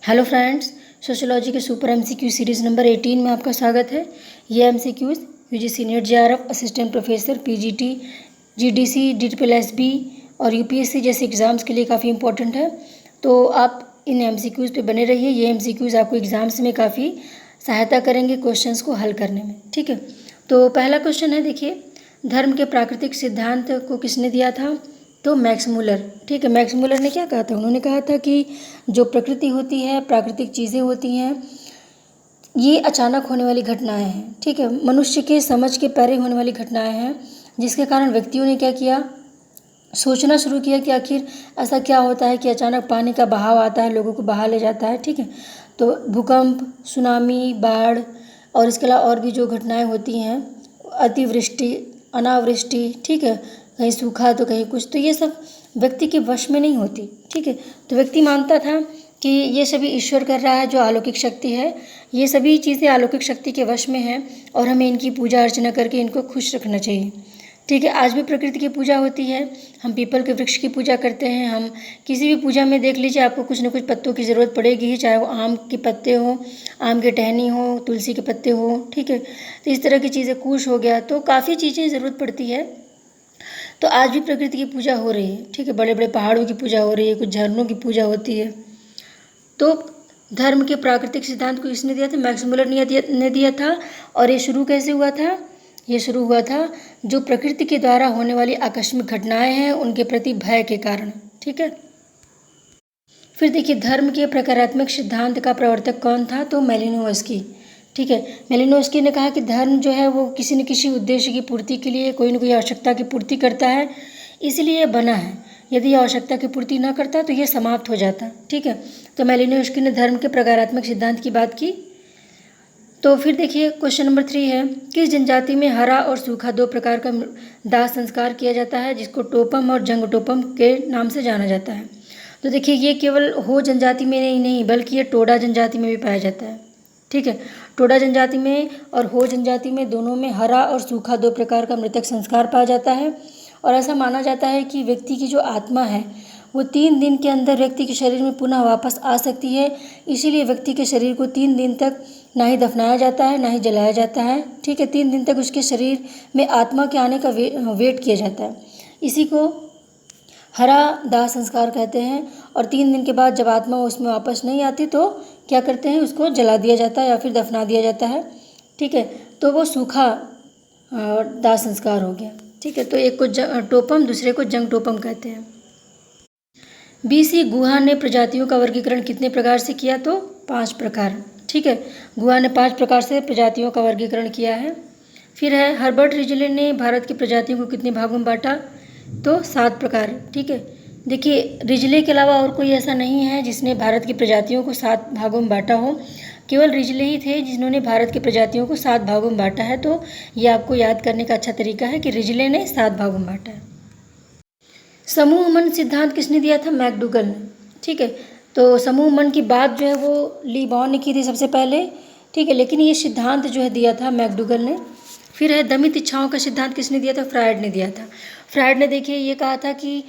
Hello friends, sociology के super MCQ series number 18 में आपका स्वागत है। ये MCQs UGC NET JRF assistant professor PGT GDC DPLSB और यूपीएससी जैसे एग्ज़ाम्स के लिए काफ़ी इंपॉर्टेंट है। तो आप इन एमसीक्यूज़ पे बने रहिए। ये एमसीक्यूज़ आपको एग्ज़ाम्स में काफ़ी सहायता करेंगे क्वेश्चंस को हल करने में। ठीक है, तो पहला क्वेश्चन है, देखिए, धर्म के प्राकृतिक सिद्धांत को किसने दिया था? तो मैक्स मूलर। ठीक है, मैक्स मूलर ने क्या कहा था? उन्होंने कहा था कि जो प्रकृति होती है, प्राकृतिक चीज़ें होती हैं, ये अचानक होने वाली घटनाएं हैं। ठीक है, मनुष्य के समझ के परे होने वाली घटनाएं हैं, जिसके कारण व्यक्तियों ने क्या किया, सोचना शुरू किया कि आखिर ऐसा क्या होता है कि अचानक पानी का बहाव आता है, लोगों को बहा ले जाता है। ठीक है, तो भूकंप, सुनामी, बाढ़ और इसके अलावा और भी जो घटनाएं होती हैं, अतिवृष्टि, अनावृष्टि, ठीक है, कहीं सूखा तो कहीं कुछ, तो ये सब व्यक्ति के वश में नहीं होती। ठीक है, तो व्यक्ति मानता था कि ये सभी ईश्वर कर रहा है, जो अलौकिक शक्ति है, ये सभी चीज़ें अलौकिक शक्ति के वश में हैं और हमें इनकी पूजा अर्चना करके इनको खुश रखना चाहिए। ठीक है, आज भी प्रकृति की पूजा होती है। हम पीपल के वृक्ष की पूजा करते हैं। हम किसी भी पूजा में देख लीजिए, आपको कुछ न कुछ पत्तों की ज़रूरत पड़ेगी ही, चाहे वो आम के पत्ते हों, आम के टहनी हो, तुलसी के पत्ते हों। ठीक है, तो इस तरह की चीज़ें, कूश हो गया, तो काफ़ी चीज़ें ज़रूरत पड़ती है। तो आज भी प्रकृति की पूजा हो रही है। ठीक है, बड़े बड़े पहाड़ों की पूजा हो रही है, कुछ झरनों की पूजा होती है। तो धर्म के प्राकृतिक सिद्धांत को इसने दिया था, मैक्स मूलर ने दिया था। और ये शुरू कैसे हुआ था? ये शुरू हुआ था जो प्रकृति के द्वारा होने वाली आकस्मिक घटनाएं हैं, उनके प्रति भय के कारण। ठीक है, फिर देखिए, धर्म के प्रकारात्मक सिद्धांत का प्रवर्तक कौन था? तो मेलिनोवस्की। ठीक है, मेलिनोवस्की ने कहा कि धर्म जो है वो किसी न किसी उद्देश्य की पूर्ति के लिए, कोई न कोई आवश्यकता की पूर्ति करता है, इसलिए ये बना है। यदि ये आवश्यकता की पूर्ति न करता तो ये समाप्त हो जाता। ठीक है, तो मेलिनोवस्की ने धर्म के प्रकारात्मक सिद्धांत की बात की। तो फिर देखिए, क्वेश्चन नंबर 3 है, किस जनजाति में हरा और सूखा दो प्रकार का दाह संस्कार किया जाता है, जिसको टोपम और जंगटोपम के नाम से जाना जाता है? तो देखिए, ये केवल हो जनजाति में ही नहीं बल्कि ये टोडा जनजाति में भी पाया जाता है। ठीक है, टोडा जनजाति में और हो जनजाति में, दोनों में हरा और सूखा दो प्रकार का मृतक संस्कार पाया जाता है। और ऐसा माना जाता है कि व्यक्ति की जो आत्मा है वो 3 दिन के अंदर व्यक्ति के शरीर में पुनः वापस आ सकती है। इसीलिए व्यक्ति के शरीर को 3 दिन तक ना ही दफनाया जाता है, ना ही जलाया जाता है। ठीक है, 3 दिन तक उसके शरीर में आत्मा के आने का वेट किया जाता है। इसी को हरा दाह संस्कार कहते हैं। और 3 दिन के बाद जब आत्मा उसमें वापस नहीं आती तो क्या करते हैं, उसको जला दिया जाता है या फिर दफना दिया जाता है। ठीक है, तो वो सूखा दाह संस्कार हो गया। ठीक है, तो एक को टोपम, दूसरे को जंग टोपम कहते हैं। बीसी गुहा ने प्रजातियों का वर्गीकरण कितने प्रकार से किया? तो 5 प्रकार। ठीक है, गुहा ने 5 प्रकार से प्रजातियों का वर्गीकरण किया है। फिर है, हर्बर्ट रिजले ने भारत की प्रजातियों को कितने भागों में बांटा? तो 7 प्रकार। ठीक है, देखिए, रिजले के अलावा और कोई ऐसा नहीं है जिसने भारत की प्रजातियों को 7 भागों में बांटा हो। केवल रिजले ही थे जिन्होंने भारत की प्रजातियों को 7 भागों में बांटा है। तो ये आपको याद करने का अच्छा तरीका है कि रिजले ने 7 भागों में बांटा है। समूह मन सिद्धांत किसने दिया था? मैकडूगल ने। ठीक है, तो समूह मन की बात जो है वो ली बॉन ने की थी सबसे पहले। ठीक है, लेकिन ये सिद्धांत जो है दिया था मैकडूगल ने। फिर है, दमित इच्छाओं का सिद्धांत किसने दिया था? फ्रायड ने दिया था। फ्रायड ने, देखिए, ये कहा था कि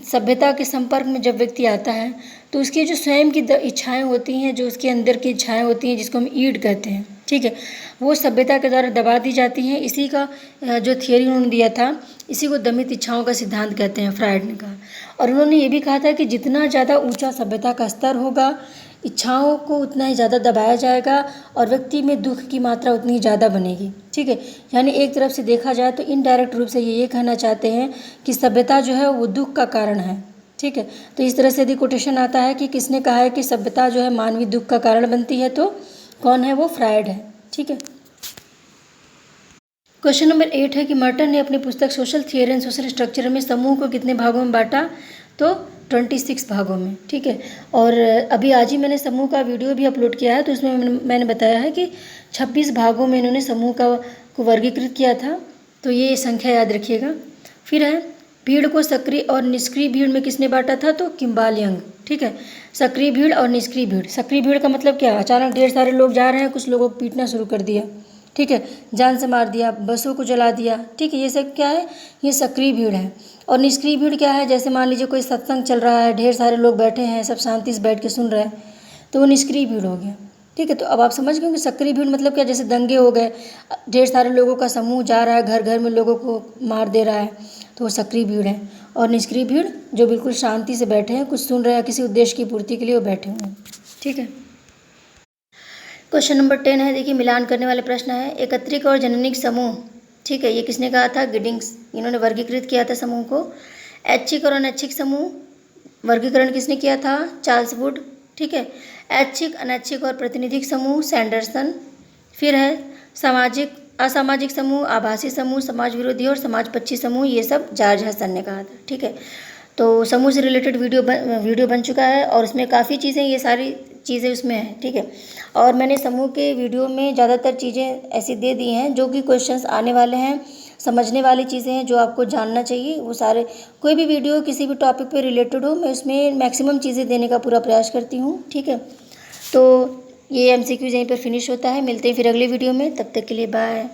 सभ्यता के संपर्क में जब व्यक्ति आता है तो उसकी जो स्वयं की इच्छाएं होती हैं, जो उसके अंदर की इच्छाएं होती हैं, जिसको हम ईड कहते हैं, ठीक है, वो सभ्यता के द्वारा दबा दी जाती हैं। इसी का जो थियरी उन्होंने दिया था, इसी को दमित इच्छाओं का सिद्धांत कहते हैं, फ्रायड ने कहा। और उन्होंने ये भी कहा था कि जितना ज़्यादा ऊंचा सभ्यता का स्तर होगा, इच्छाओं को उतना ही ज़्यादा दबाया जाएगा और व्यक्ति में दुख की मात्रा उतनी ही ज़्यादा बनेगी। ठीक है, यानी एक तरफ से देखा जाए तो इनडायरेक्ट रूप से ये कहना चाहते हैं कि सभ्यता जो है वो दुख का कारण है। ठीक है, तो इस तरह से यदि कोटेशन आता है कि किसने कहा है कि सभ्यता जो है मानवीय दुख का कारण बनती है, तो कौन है? वो फ्रायड है। ठीक है, क्वेश्चन नंबर 8 है कि मर्टन ने अपनी पुस्तक social theory and social structure में समूह को कितने भागों में बांटा? तो 26 भागों में। ठीक है, और अभी आज ही मैंने समूह का वीडियो भी अपलोड किया है, तो उसमें मैंने बताया है कि 26 भागों में इन्होंने समूह को वर्गीकृत किया था। तो ये संख्या याद रखिएगा। फिर है, भीड़ को सक्रिय और निष्क्रिय भीड़ में किसने बांटा था? तो किम्बाल यंग। ठीक है, सक्रिय भीड़ और निष्क्रिय भीड़। सक्रिय भीड़ का मतलब क्या? अचानक ढेर सारे लोग जा रहे हैं, कुछ लोगों को पीटना शुरू कर दिया, ठीक है, जान से मार दिया, बसों को जला दिया। ठीक है, ये सब क्या है? ये सक्रिय भीड़ है। और निष्क्रिय भीड़ क्या है? जैसे मान लीजिए कोई सत्संग चल रहा है, ढेर सारे लोग बैठे हैं, सब शांति से बैठ के सुन रहे हैं, तो वो निष्क्रिय भीड़ हो गया। ठीक है, तो अब आप समझ गए कि सक्रिय भीड़ मतलब क्या, जैसे दंगे हो गए, ढेर सारे लोगों का समूह जा रहा है, घर घर में लोगों को मार दे रहा है, तो वो सक्रिय भीड़ है। और निष्क्रिय भीड़ जो बिल्कुल शांति से बैठे हैं, कुछ सुन रहे हैं, किसी उद्देश्य की पूर्ति के लिए वो बैठे हुए हैं। ठीक है, क्वेश्चन नंबर 10 है, देखिए मिलान करने वाले प्रश्न है। एकत्रिक और जननिक समूह, ठीक है, ये किसने कहा था, गिडिंग्स, इन्होंने वर्गीकृत किया था समूह को। ऐच्छिक और अनैच्छिक समूह, वर्गीकरण किसने किया था, चार्ल्स वुड। ठीक है, ऐच्छिक, अनैच्छिक और प्रातिनिधिक समूह, सैंडरसन। फिर है सामाजिक, असामाजिक समूह, आभासी समूह, समाज विरोधी और समाजपक्षी समूह, ये सब जॉर्ज हसन ने कहा था। ठीक है, तो समूह से रिलेटेड वीडियो बन चुका है और उसमें काफ़ी चीज़ें, ये सारी चीज़ें उसमें हैं। ठीक है, और मैंने समूह के वीडियो में ज़्यादातर चीज़ें ऐसी दे दी हैं जो कि क्वेश्चंस आने वाले हैं, समझने वाली चीज़ें हैं जो आपको जानना चाहिए, वो सारे, कोई भी वीडियो किसी भी टॉपिक पे रिलेटेड हो, मैं उसमें मैक्सिमम चीज़ें देने का पूरा प्रयास करती हूँ। ठीक है, तो ये MCQ यहीं पर फिनिश होता है। मिलते हैं फिर अगले वीडियो में, तब तक के लिए बाय।